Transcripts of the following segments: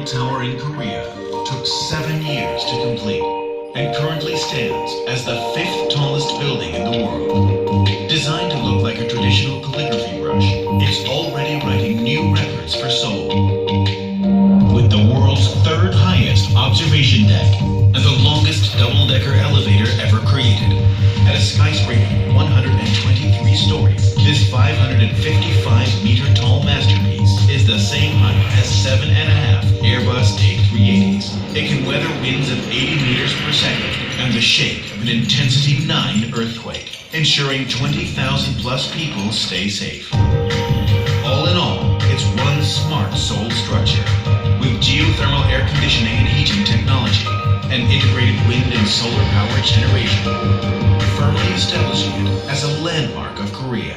World Tower in Korea took 7 years to complete and currently stands as the 5th tallest building in the world. Designed to look like a traditional calligraphy brush, it's already writing new records for Seoul. With the world's 3rd highest observation deck and the longest double-decker elevator ever created, at a skyscraper 123 stories, this 555-meter-tall masterpiece is the same height as 7.5 Airbus A380s. It can weather winds of 80 meters per second and the shake of an intensity 9 earthquake, ensuring 20,000 plus people stay safe. All in all, it's one smart Seoul structure with geothermal air conditioning and heating technology and integrated wind and solar power generation, firmly establishing it as a landmark of Korea.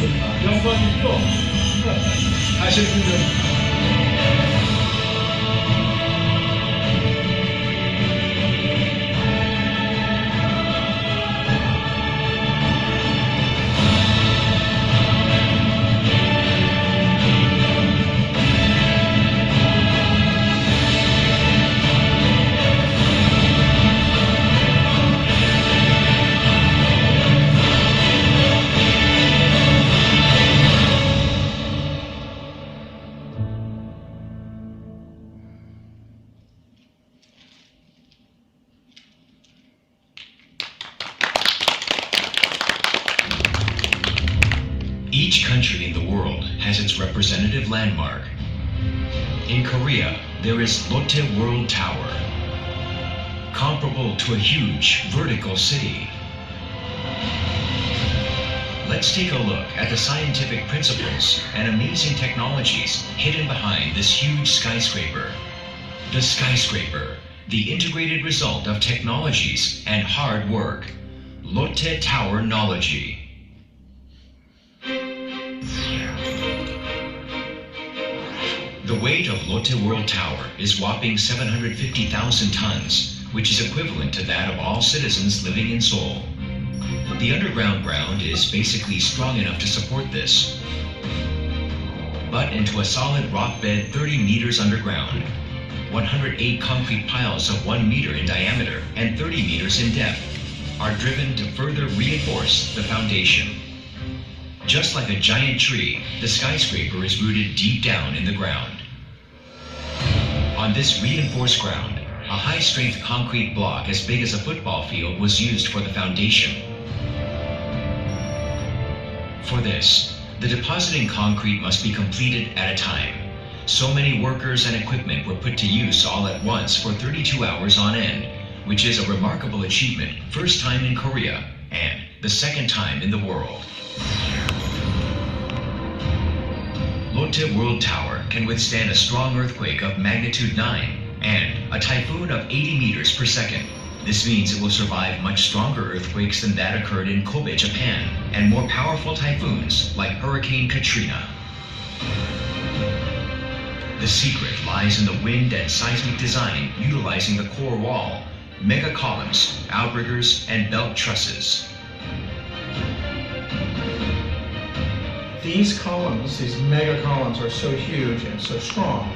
영광이죠. 하실 분들. Each country in the world has its representative landmark. In Korea, there is Lotte World Tower, comparable to a huge vertical city. Let's take a look at the scientific principles and amazing technologies hidden behind this huge skyscraper. The skyscraper, the integrated result of technologies and hard work. Lotte Tower-nology. The weight of Lotte World Tower is whopping 750,000 tons, which is equivalent to that of all citizens living in Seoul. The underground ground is basically strong enough to support this. But into a solid rock bed 30 meters underground, 108 concrete piles of 1 meter in diameter and 30 meters in depth are driven to further reinforce the foundation. Just like a giant tree, the skyscraper is rooted deep down in the ground. On this reinforced ground, a high-strength concrete block as big as a football field was used for the foundation. For this, the depositing concrete must be completed at a time. So many workers and equipment were put to use all at once for 32 hours on end, which is a remarkable achievement, first time in Korea, and the second time in the world. Lotte World Tower can withstand a strong earthquake of magnitude 9 and a typhoon of 80 meters per second. This means it will survive much stronger earthquakes than that occurred in Kobe, Japan, and more powerful typhoons like Hurricane Katrina. The secret lies in the wind and seismic design utilizing the core wall, mega columns, outriggers, and belt trusses. These columns, these mega columns, are so huge and so strong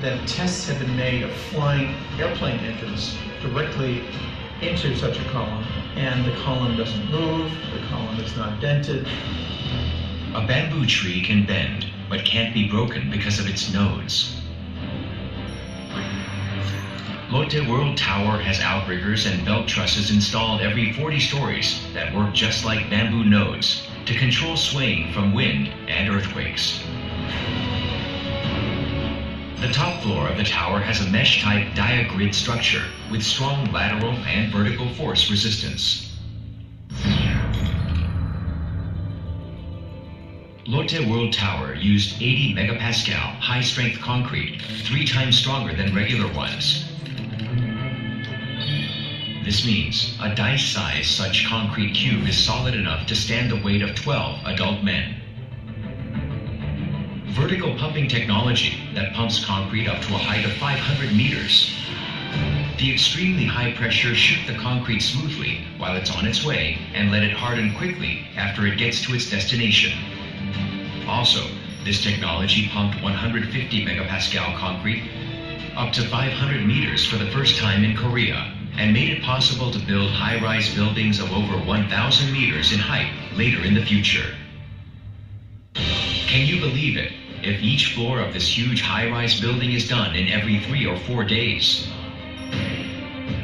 that tests have been made of flying airplane engines directly into such a column, and the column doesn't move, the column is not dented. A bamboo tree can bend, but can't be broken because of its nodes. Lotte World Tower has outriggers and belt trusses installed every 40 stories that work just like bamboo nodes to control swaying from wind and earthquakes. The top floor of the tower has a mesh-type diagrid structure with strong lateral and vertical force resistance. Lotte World Tower used 80 megapascal high-strength concrete, 3 times stronger than regular ones. This means a dice-sized such concrete cube is solid enough to stand the weight of 12 adult men. Vertical pumping technology that pumps concrete up to a height of 500 meters. The extremely high pressure shoot the concrete smoothly while it's on its way and let it harden quickly after it gets to its destination. Also, this technology pumped 150 megapascal concrete up to 500 meters for the first time in Korea, and made it possible to build high-rise buildings of over 1,000 meters in height later in the future. Can you believe it? If each floor of this huge high-rise building is done in every 3 or 4 days.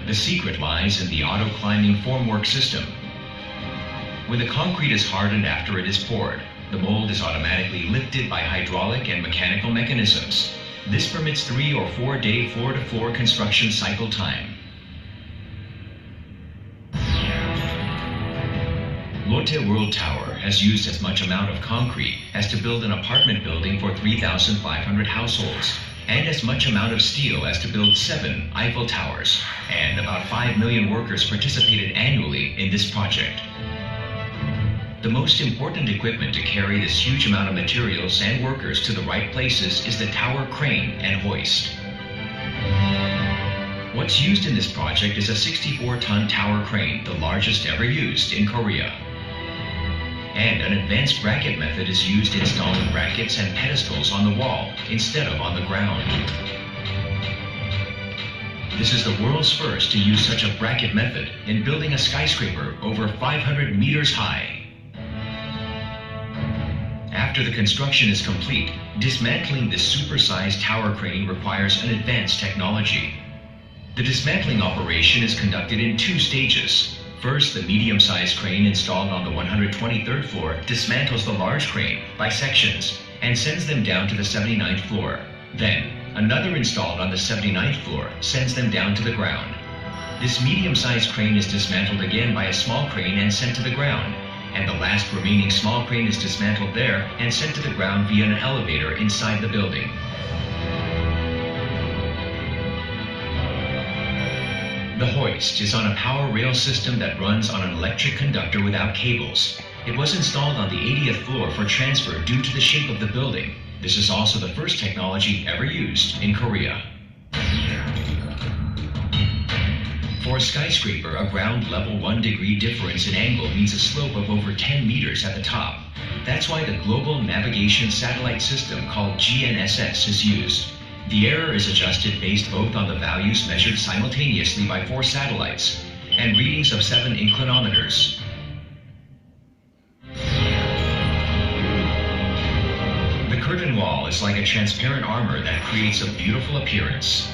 The secret lies in the auto-climbing formwork system. When the concrete is hardened after it is poured, the mold is automatically lifted by hydraulic and mechanical mechanisms. This permits 3 or 4 day floor-to-floor construction cycle time. Lotte World Tower has used as much amount of concrete as to build an apartment building for 3,500 households, and as much amount of steel as to build 7 Eiffel Towers, and about 5 million workers participated annually in this project. The most important equipment to carry this huge amount of materials and workers to the right places is the tower crane and hoist. What's used in this project is a 64-ton tower crane, the largest ever used in Korea. And an advanced bracket method is used installing brackets and pedestals on the wall instead of on the ground. This is the world's first to use such a bracket method in building a skyscraper over 500 meters high. After the construction is complete, dismantling this super-sized tower crane requires an advanced technology. The dismantling operation is conducted in 2 stages. First, the medium-sized crane installed on the 123rd floor dismantles the large crane by sections and sends them down to the 79th floor. Then, another installed on the 79th floor sends them down to the ground. This medium-sized crane is dismantled again by a small crane and sent to the ground, and the last remaining small crane is dismantled there and sent to the ground via an elevator inside the building. The hoist is on a power rail system that runs on an electric conductor without cables. It was installed on the 80th floor for transfer due to the shape of the building. This is also the first technology ever used in Korea. For a skyscraper, a ground level 1 degree difference in angle means a slope of over 10 meters at the top. That's why the Global Navigation Satellite System called GNSS is used. The error is adjusted based both on the values measured simultaneously by 4 satellites and readings of 7 inclinometers. The curtain wall is like a transparent armor that creates a beautiful appearance.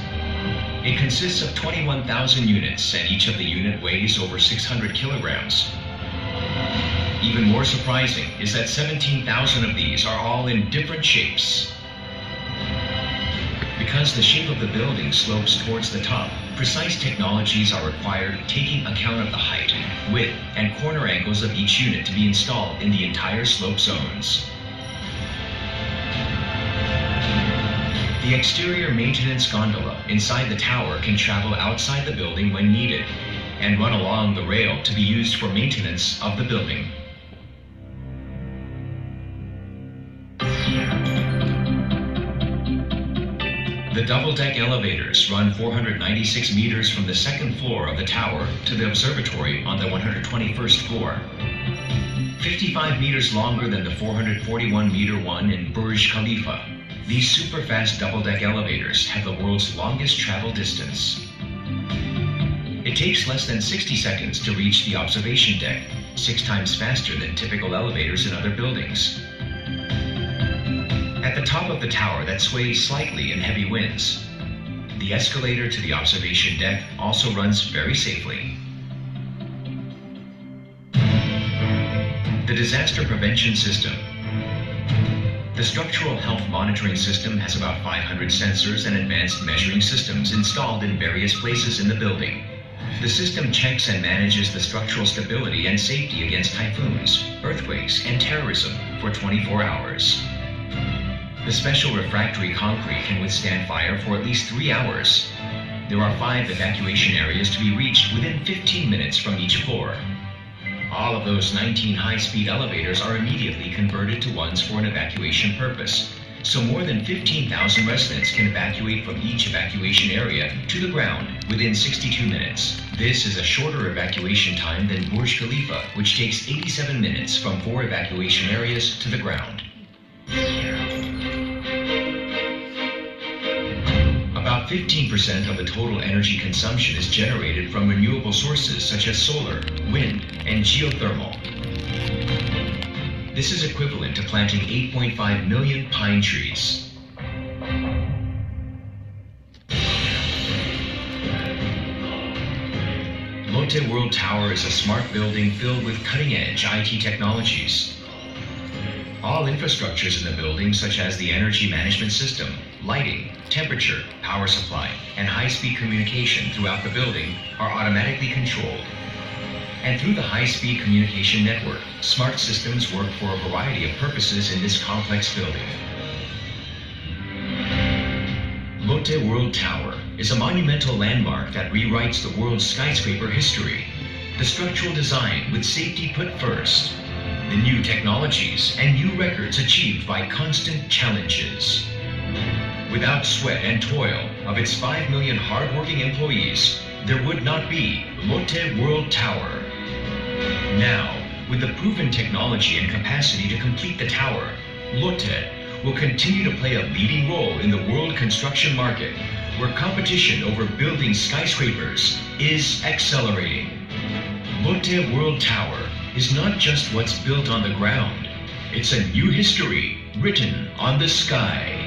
It consists of 21,000 units, and each of the unit weighs over 600 kilograms. Even more surprising is that 17,000 of these are all in different shapes. Because the shape of the building slopes towards the top, precise technologies are required taking account of the height, width, and corner angles of each unit to be installed in the entire slope zones. The exterior maintenance gondola inside the tower can travel outside the building when needed and run along the rail to be used for maintenance of the building. The double-deck elevators run 496 meters from the 2nd floor of the tower to the observatory on the 121st floor. 55 meters longer than the 441-meter one in Burj Khalifa. These super-fast double-deck elevators have the world's longest travel distance. It takes less than 60 seconds to reach the observation deck, 6 times faster than typical elevators in other buildings. At the top of the tower that sways slightly in heavy winds, the escalator to the observation deck also runs very safely. The disaster prevention system. The structural health monitoring system has about 500 sensors and advanced measuring systems installed in various places in the building. The system checks and manages the structural stability and safety against typhoons, earthquakes, and terrorism for 24 hours. The special refractory concrete can withstand fire for at least 3 hours. There are 5 evacuation areas to be reached within 15 minutes from each floor. All of those 19 high-speed elevators are immediately converted to ones for an evacuation purpose, so more than 15,000 residents can evacuate from each evacuation area to the ground within 62 minutes. This is a shorter evacuation time than Burj Khalifa, which takes 87 minutes from 4 evacuation areas to the ground. About 15% of the total energy consumption is generated from renewable sources such as solar, wind, and geothermal. This is equivalent to planting 8.5 million pine trees. Lotte World Tower is a smart building filled with cutting-edge IT technologies. All infrastructures in the building, such as the energy management system, lighting, temperature, power supply, and high-speed communication throughout the building are automatically controlled. And through the high-speed communication network, smart systems work for a variety of purposes in this complex building. Lotte World Tower is a monumental landmark that rewrites the world's skyscraper history. The structural design with safety put first. the new technologies and new records achieved by constant challenges. Without sweat and toil of its 5 million hard-working employees, there would not be Lotte World Tower. Now, with the proven technology and capacity to complete the tower, Lotte will continue to play a leading role in the world construction market, where competition over building skyscrapers is accelerating. Lotte World Tower is not just what's built on the ground. It's a new history written on the sky.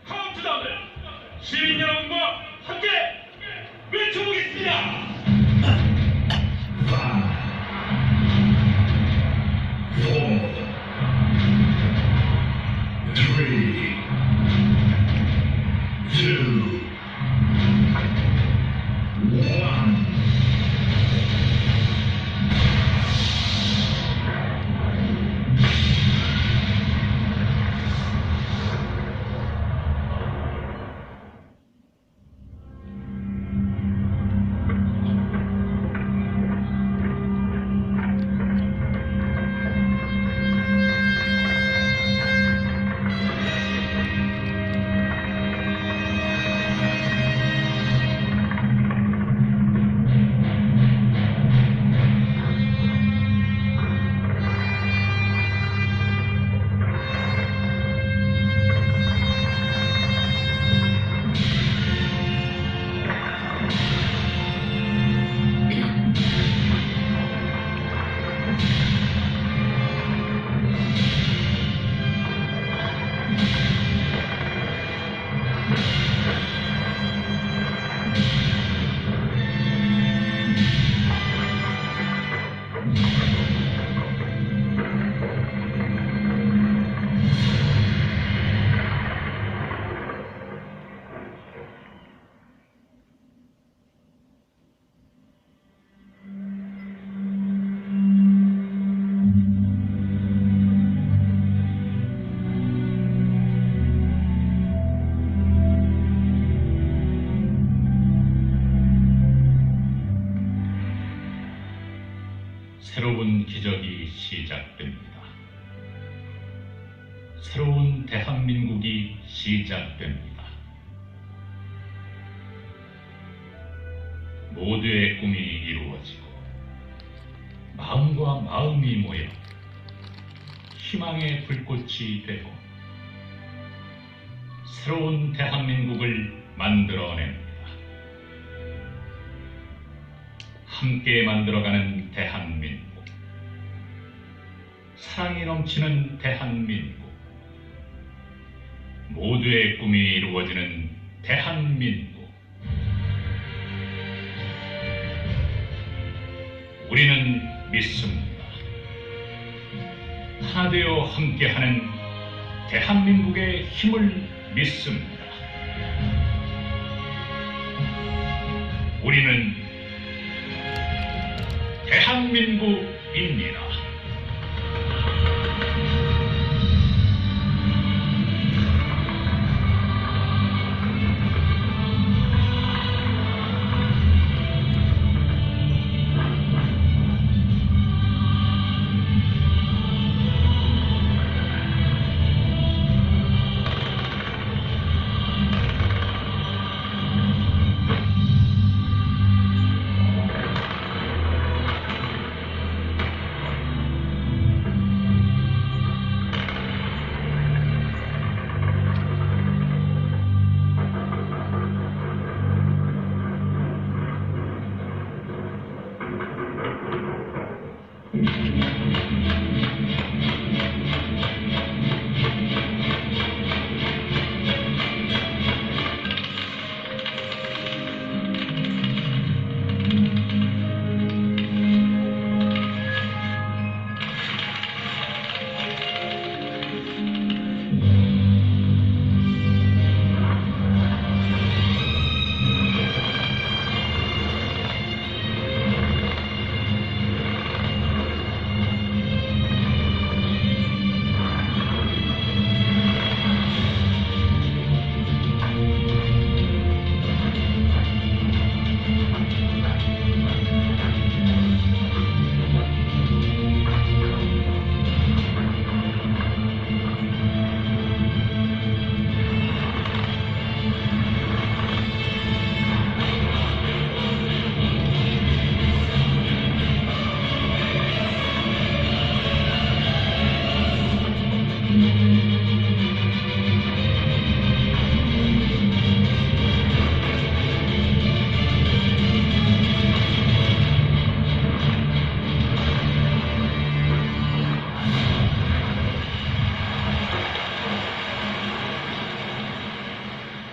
카운트다운을 시민 여러분과 함께 외쳐보겠습니다. 5, 4, 3, 2, 1. 새로운 기적이 시작됩니다. 새로운 대한민국이 시작됩니다. 모두의 꿈이 이루어지고 마음과 마음이 모여 희망의 불꽃이 되고 새로운 대한민국을 만들어냅니다. 함께 만들어가는 대한민국, 사랑이 넘치는 대한민국, 모두의 꿈이 이루어지는 대한민국. 우리는 믿습니다. 하나 되어 함께하는 대한민국의 힘을 믿습니다. 우리는 대한민국입니다.